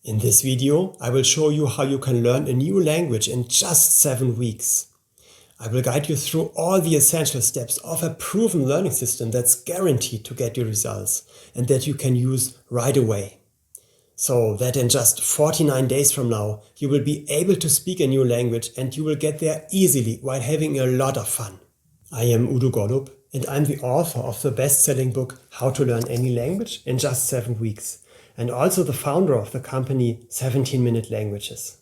In this video, I will show you how you can learn a new language in just 7 weeks. I will guide you through all the essential steps of a proven learning system that's guaranteed to get you results and that you can use right away. So that in just 49 days from now, you will be able to speak a new language and you will get there easily while having a lot of fun. I am Udo Golub and I'm the author of the best-selling book How to Learn Any Language in Just 7 Weeks and also the founder of the company 17 Minute Languages.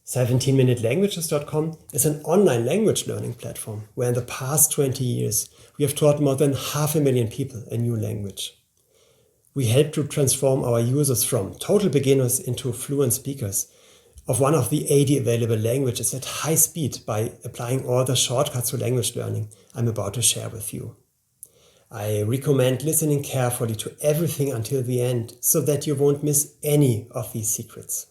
17minutelanguages.com is an online language learning platform where in the past 20 years we have taught more than 500,000 people a new language. We help to transform our users from total beginners into fluent speakers of one of the 80 available languages at high speed by applying all the shortcuts to language learning I'm about to share with you. I recommend listening carefully to everything until the end so that you won't miss any of these secrets.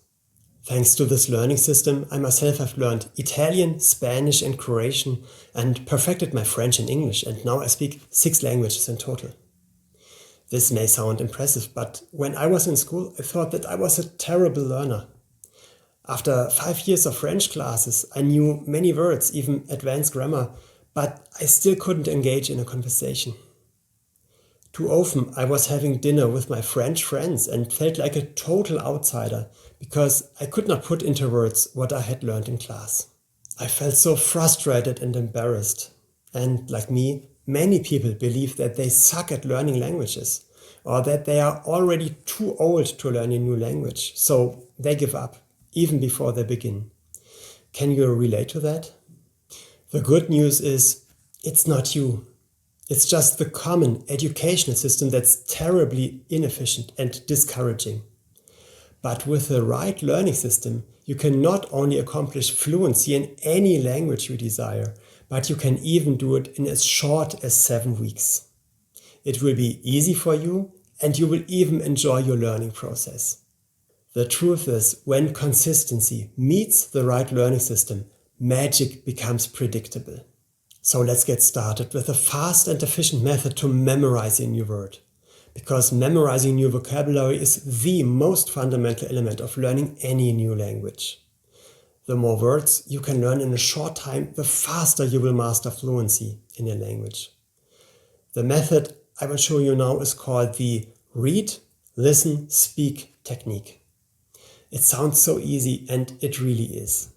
Thanks to this learning system, I myself have learned Italian, Spanish and Croatian and perfected my French and English, and now I speak 6 languages in total. This may sound impressive, but when I was in school, I thought that I was a terrible learner. After 5 years of French classes, I knew many words, even advanced grammar, but I still couldn't engage in a conversation. Too often I was having dinner with my French friends and felt like a total outsider because I could not put into words what I had learned in class. I felt so frustrated and embarrassed. And like me, many people believe that they suck at learning languages or that they are already too old to learn a new language, so they give up even before they begin. Can you relate to that? The good news is it's not you. It's just the common educational system that's terribly inefficient and discouraging. But with the right learning system, you can not only accomplish fluency in any language you desire, but you can even do it in as short as 7 weeks. It will be easy for you and you will even enjoy your learning process. The truth is, when consistency meets the right learning system, magic becomes predictable. So let's get started with a fast and efficient method to memorize a new word. Because memorizing new vocabulary is the most fundamental element of learning any new language. The more words you can learn in a short time, the faster you will master fluency in a language. The method I will show you now is called the read, listen, speak technique. It sounds so easy, and it really is.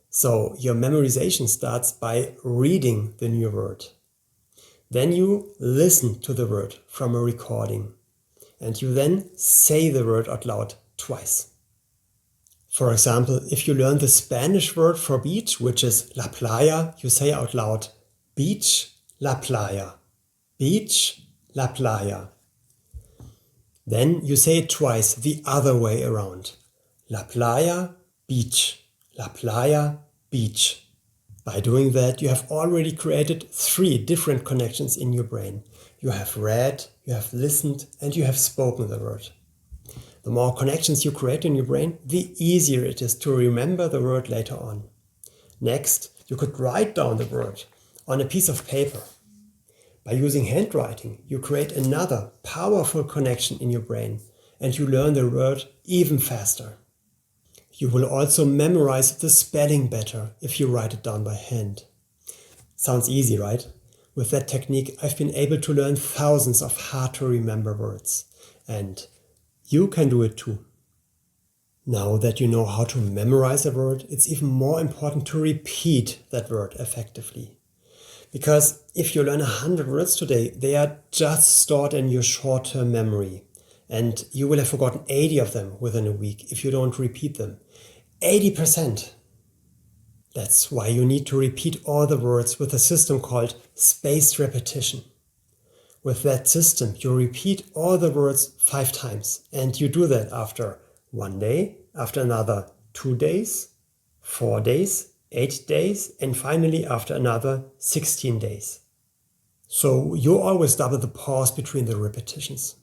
So your memorization starts by reading the new word. Then you listen to the word from a recording. And you then say the word out loud twice. For example, if you learn the Spanish word for beach, which is la playa, you say out loud, beach, la playa. Beach, la playa. Then you say it twice the other way around. La playa, beach. La playa, beach. By doing that, you have already created 3 different connections in your brain. You have read, you have listened, and you have spoken the word. The more connections you create in your brain, the easier it is to remember the word later on. Next, you could write down the word on a piece of paper. By using handwriting, you create another powerful connection in your brain, and you learn the word even faster. You will also memorize the spelling better if you write it down by hand. Sounds easy, right? With that technique, I've been able to learn thousands of hard-to-remember words. And you can do it too. Now that you know how to memorize a word, it's even more important to repeat that word effectively. Because if you learn 100 words today, they are just stored in your short-term memory. And you will have forgotten 80 of them within a week if you don't repeat them. 80%. That's why you need to repeat all the words with a system called spaced repetition. With that system, you repeat all the words 5 times, and you do that after 1 day, after another 2 days, 4 days, 8 days, and finally after another 16 days. So you always double the pause between the repetitions.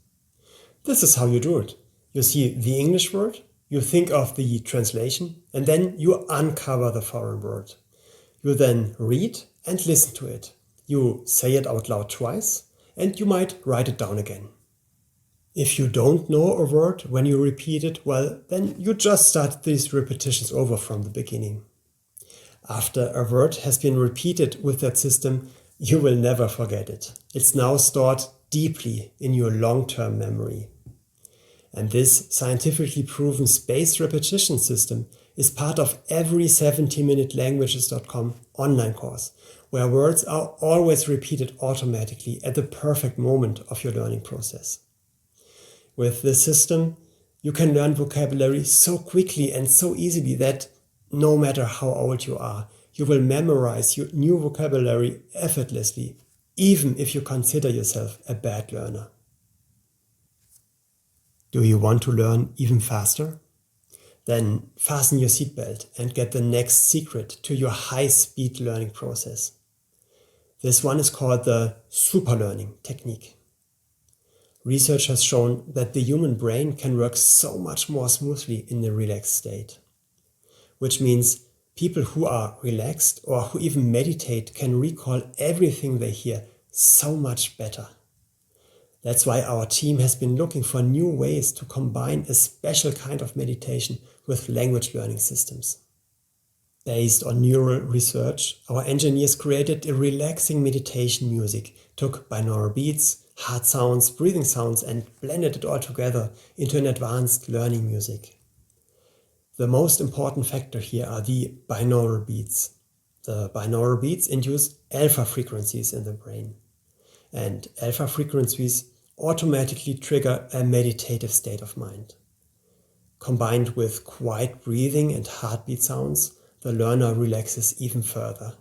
This is how you do it. You see the English word, you think of the translation, and then you uncover the foreign word. You then read and listen to it. You say it out loud twice, and you might write it down again. If you don't know a word when you repeat it, well, then you just start these repetitions over from the beginning. After a word has been repeated with that system, you will never forget it. It's now stored deeply in your long-term memory. And this scientifically proven spaced repetition system is part of every 70minutelanguages.com online course, where words are always repeated automatically at the perfect moment of your learning process. With this system, you can learn vocabulary so quickly and so easily that no matter how old you are, you will memorize your new vocabulary effortlessly, even if you consider yourself a bad learner. Do you want to learn even faster? Then fasten your seatbelt and get the next secret to your high-speed learning process. This one is called the superlearning technique. Research has shown that the human brain can work so much more smoothly in a relaxed state, which means people who are relaxed or who even meditate can recall everything they hear so much better. That's why our team has been looking for new ways to combine a special kind of meditation with language learning systems. Based on neural research, our engineers created a relaxing meditation music, took binaural beats, heart sounds, breathing sounds, and blended it all together into an advanced learning music. The most important factor here are the binaural beats. The binaural beats induce alpha frequencies in the brain. And alpha frequencies automatically trigger a meditative state of mind. Combined with quiet breathing and heartbeat sounds, the learner relaxes even further.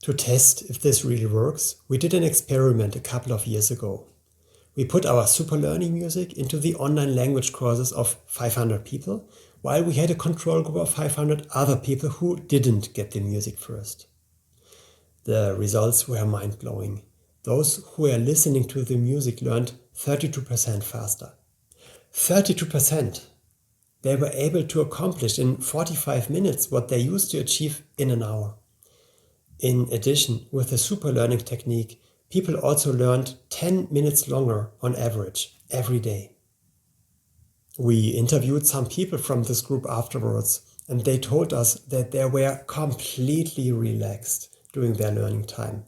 To test if this really works, we did an experiment a couple of years ago. We put our super learning music into the online language courses of 500 people, while we had a control group of 500 other people who didn't get the music first. The results were mind-blowing. Those who were listening to the music learned 32% faster. 32%! They were able to accomplish in 45 minutes what they used to achieve in an hour. In addition, with the super learning technique, people also learned 10 minutes longer on average every day. We interviewed some people from this group afterwards, and they told us that they were completely relaxed during their learning time.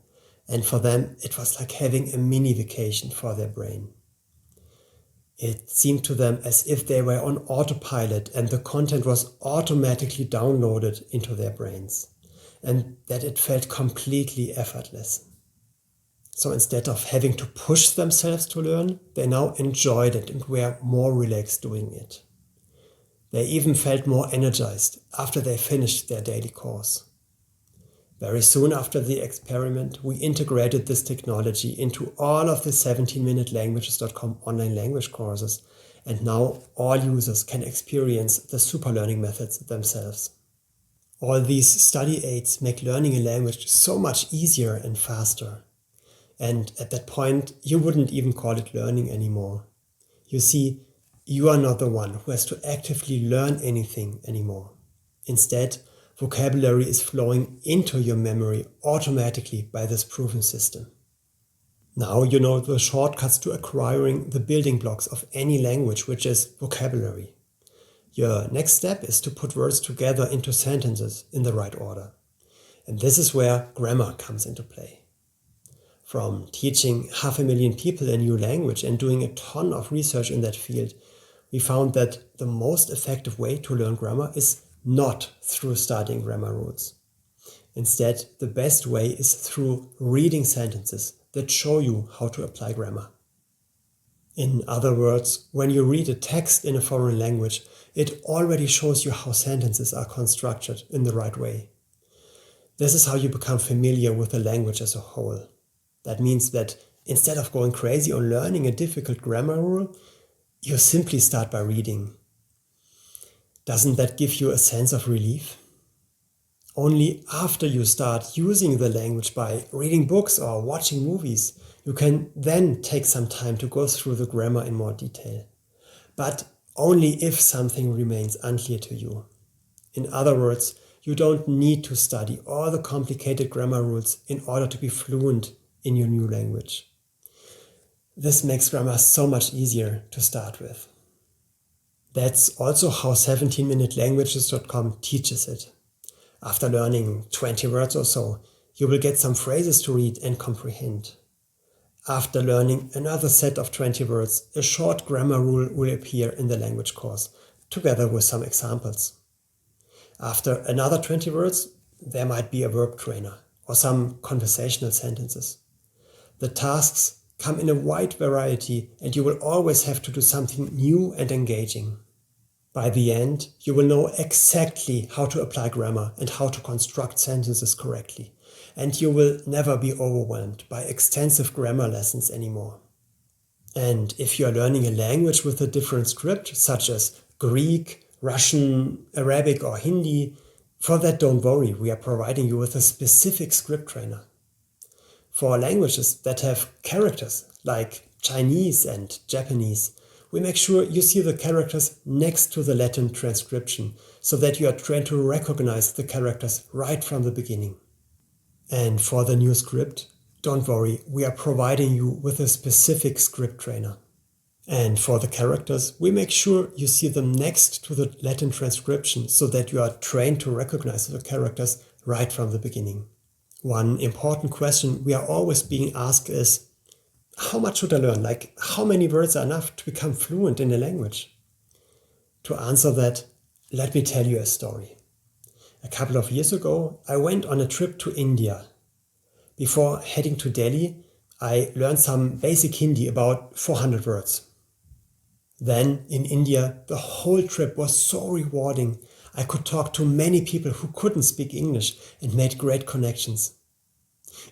And for them, it was like having a mini vacation for their brain. It seemed to them as if they were on autopilot and the content was automatically downloaded into their brains, and that it felt completely effortless. So instead of having to push themselves to learn, they now enjoyed it and were more relaxed doing it. They even felt more energized after they finished their daily course. Very soon after the experiment, we integrated this technology into all of the 70minutelanguages.com online language courses, and now all users can experience the super learning methods themselves. All these study aids make learning a language so much easier and faster. And at that point, you wouldn't even call it learning anymore. You see, you are not the one who has to actively learn anything anymore. Instead, vocabulary is flowing into your memory automatically by this proven system. Now you know the shortcuts to acquiring the building blocks of any language, which is vocabulary. Your next step is to put words together into sentences in the right order. And this is where grammar comes into play. From teaching 500,000 people a new language and doing a ton of research in that field, we found that the most effective way to learn grammar is not through studying grammar rules. Instead, the best way is through reading sentences that show you how to apply grammar. In other words, when you read a text in a foreign language, it already shows you how sentences are constructed in the right way. This is how you become familiar with the language as a whole. That means that instead of going crazy on learning a difficult grammar rule, you simply start by reading. Doesn't that give you a sense of relief? Only after you start using the language by reading books or watching movies, you can then take some time to go through the grammar in more detail. But only if something remains unclear to you. In other words, you don't need to study all the complicated grammar rules in order to be fluent in your new language. This makes grammar so much easier to start with. That's also how 17minutelanguages.com teaches it. After learning 20 words or so, you will get some phrases to read and comprehend. After learning another set of 20 words, a short grammar rule will appear in the language course, together with some examples. After another 20 words, there might be a verb trainer or some conversational sentences. The tasks come in a wide variety and you will always have to do something new and engaging. By the end, you will know exactly how to apply grammar and how to construct sentences correctly. And you will never be overwhelmed by extensive grammar lessons anymore. And if you are learning a language with a different script, such as Greek, Russian, Arabic or Hindi, for that don't worry, we are providing you with a specific script trainer. For languages that have characters like Chinese and Japanese, we make sure you see the characters next to the Latin transcription so that you are trained to recognize the characters right from the beginning. And for the new script, don't worry, we are providing you with a specific script trainer. And for the characters, we make sure you see them next to the Latin transcription so that you are trained to recognize the characters right from the beginning. One important question we are always being asked is, how much should I learn? Like, how many words are enough to become fluent in a language? To answer that, let me tell you a story. A couple of years ago, I went on a trip to India. Before heading to Delhi, I learned some basic Hindi, about 400 words. Then, in India, the whole trip was so rewarding. I could talk to many people who couldn't speak English and made great connections.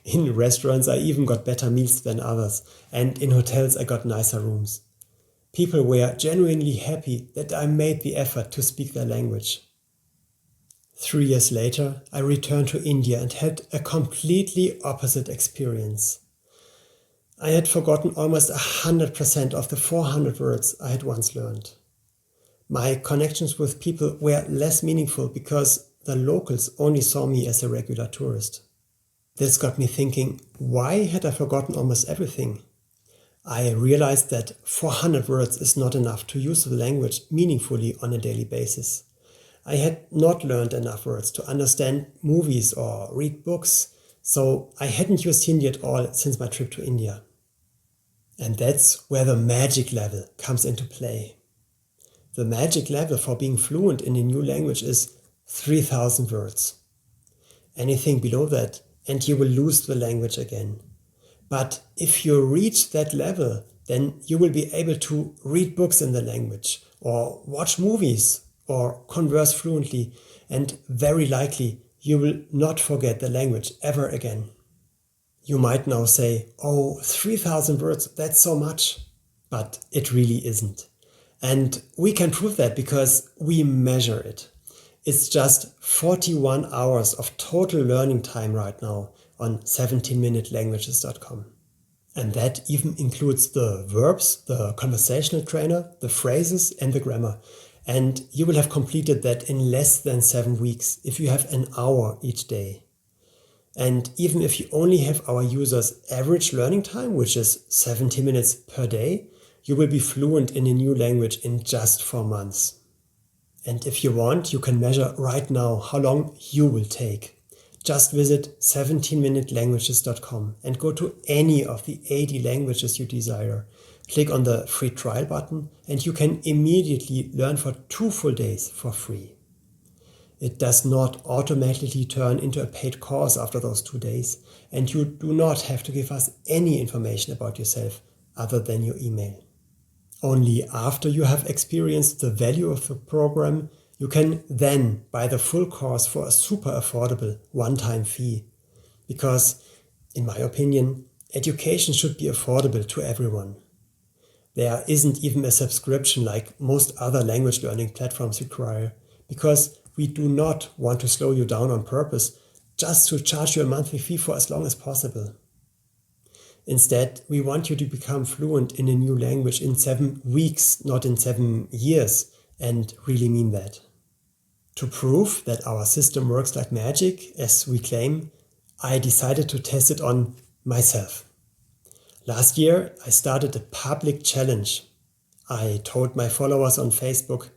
In restaurants, I even got better meals than others, and in hotels, I got nicer rooms. People were genuinely happy that I made the effort to speak their language. 3 years later, I returned to India and had a completely opposite experience. I had forgotten almost 100% of the 400 words I had once learned. My connections with people were less meaningful because the locals only saw me as a regular tourist. This got me thinking, why had I forgotten almost everything? I realized that 400 words is not enough to use the language meaningfully on a daily basis. I had not learned enough words to understand movies or read books, so I hadn't used Hindi at all since my trip to India. And that's where the magic level comes into play. The magic level for being fluent in a new language is 3,000 words. Anything below that, and you will lose the language again. But if you reach that level, then you will be able to read books in the language, or watch movies, or converse fluently, and very likely you will not forget the language ever again. You might now say, oh, 3,000 words, that's so much. But it really isn't. And we can prove that because we measure it. It's just 41 hours of total learning time right now on 17minutelanguages.com. And that even includes the verbs, the conversational trainer, the phrases and the grammar. And you will have completed that in less than 7 weeks if you have an hour each day. And even if you only have our users' average learning time, which is 70 minutes per day, you will be fluent in a new language in just 4 months. And if you want, you can measure right now how long you will take. Just visit 17minutelanguages.com and go to any of the 80 languages you desire. Click on the free trial button and you can immediately learn for 2 full days for free. It does not automatically turn into a paid course after those 2 days, and you do not have to give us any information about yourself other than your email. Only after you have experienced the value of the program, you can then buy the full course for a super affordable one-time fee. Because, in my opinion, education should be affordable to everyone. There isn't even a subscription like most other language learning platforms require, because we do not want to slow you down on purpose just to charge you a monthly fee for as long as possible. Instead, we want you to become fluent in a new language in 7 weeks, not in 7 years, and really mean that. To prove that our system works like magic, as we claim, I decided to test it on myself. Last year, I started a public challenge. I told my followers on Facebook,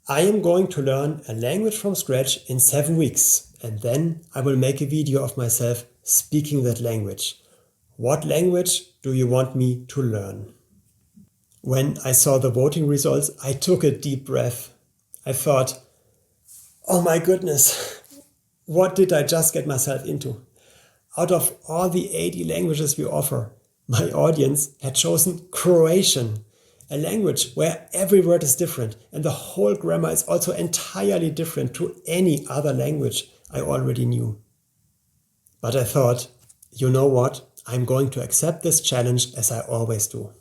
I am going to learn a language from scratch in 7 weeks, and then I will make a video of myself speaking that language. What language do you want me to learn? When I saw the voting results, I took a deep breath. I thought, oh my goodness, what did I just get myself into? Out of all the 80 languages we offer, my audience had chosen Croatian, a language where every word is different and the whole grammar is also entirely different to any other language I already knew. But I thought, you know what? I'm going to accept this challenge as I always do.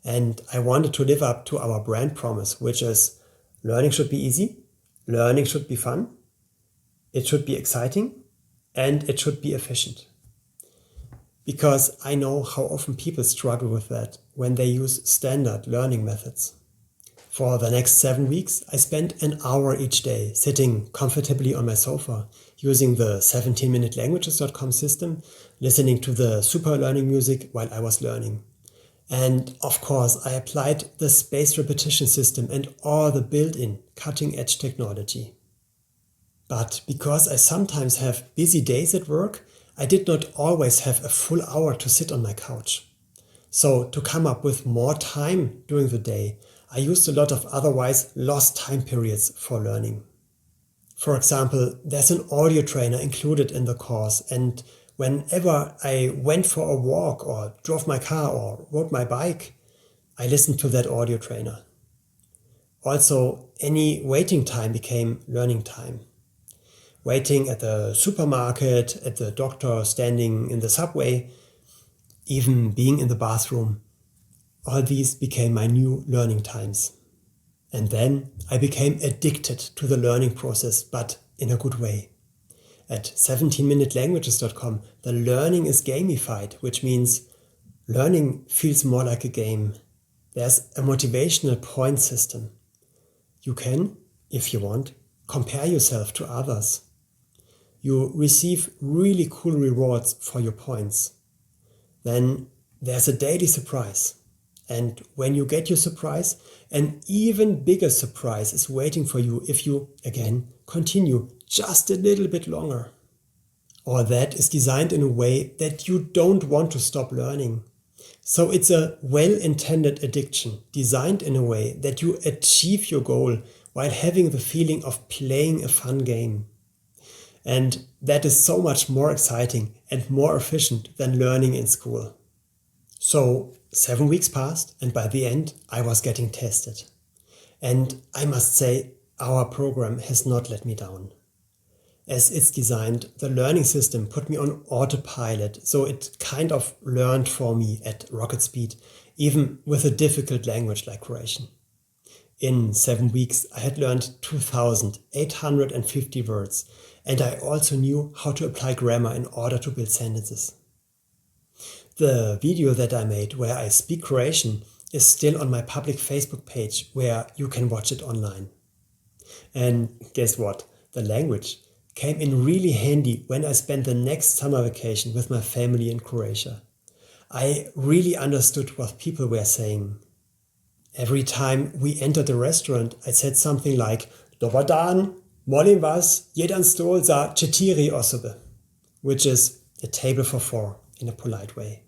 And I wanted to live up to our brand promise, which is learning should be easy, learning should be fun, it should be exciting, and it should be efficient. Because I know how often people struggle with that when they use standard learning methods. For the next 7 weeks, I spent an hour each day sitting comfortably on my sofa, using the 17minutelanguages.com system, listening to the super learning music while I was learning. And of course, I applied the spaced repetition system and all the built-in cutting-edge technology. But because I sometimes have busy days at work, I did not always have a full hour to sit on my couch. So to come up with more time during the day, I used a lot of otherwise lost time periods for learning. For example, there's an audio trainer included in the course, and whenever I went for a walk or drove my car or rode my bike, I listened to that audio trainer. Also, any waiting time became learning time. Waiting at the supermarket, at the doctor, standing in the subway, even being in the bathroom. All these became my new learning times. And then I became addicted to the learning process, but in a good way. At 17minutelanguages.com, the learning is gamified, which means learning feels more like a game. There's a motivational point system. You can, if you want, compare yourself to others. You receive really cool rewards for your points. Then there's a daily surprise. And when you get your surprise, an even bigger surprise is waiting for you if you, again, continue just a little bit longer. All that is designed in a way that you don't want to stop learning. So it's a well-intended addiction, designed in a way that you achieve your goal while having the feeling of playing a fun game. And that is so much more exciting and more efficient than learning in school. So 7 weeks passed, and by the end, I was getting tested. And I must say, our program has not let me down. As it's designed, the learning system put me on autopilot, so it kind of learned for me at rocket speed, even with a difficult language like Croatian. In 7 weeks, I had learned 2,850 words, and I also knew how to apply grammar in order to build sentences. The video that I made where I speak Croatian is still on my public Facebook page where you can watch it online. And guess what? The language came in really handy when I spent the next summer vacation with my family in Croatia. I really understood what people were saying. Every time we entered a restaurant, I said something like, Dobar dan, molim vas, jedan stol za 4 osobe, which is a table for 4 in a polite way.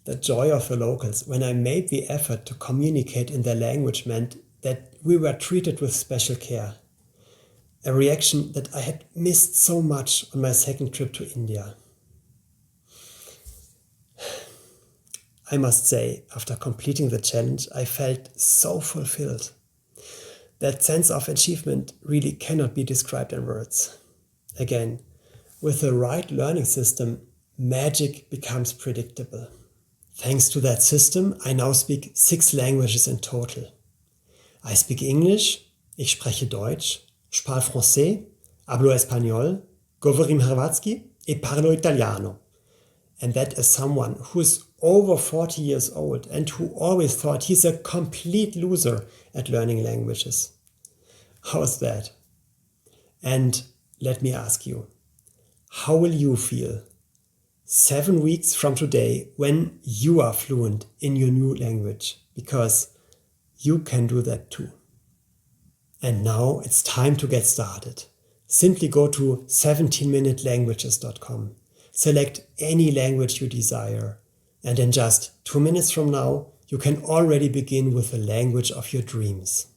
The joy of the locals when I made the effort to communicate in their language meant that we were treated with special care. A reaction that I had missed so much on my second trip to India. I must say, after completing the challenge, I felt so fulfilled. That sense of achievement really cannot be described in words. Again, with the right learning system, magic becomes predictable. Thanks to that system, I now speak 6 languages in total. I speak English, ich spreche Deutsch, je parle français, hablo español, govorim hrvatski et parlo italiano. And that is someone who is over 40 years old and who always thought he's a complete loser at learning languages. How's that? And let me ask you, how will you feel 7 weeks from today when you are fluent in your new language, because you can do that too. And now it's time to get started. Simply go to 17minutelanguages.com. Select any language you desire, and in just 2 minutes from now, you can already begin with the language of your dreams.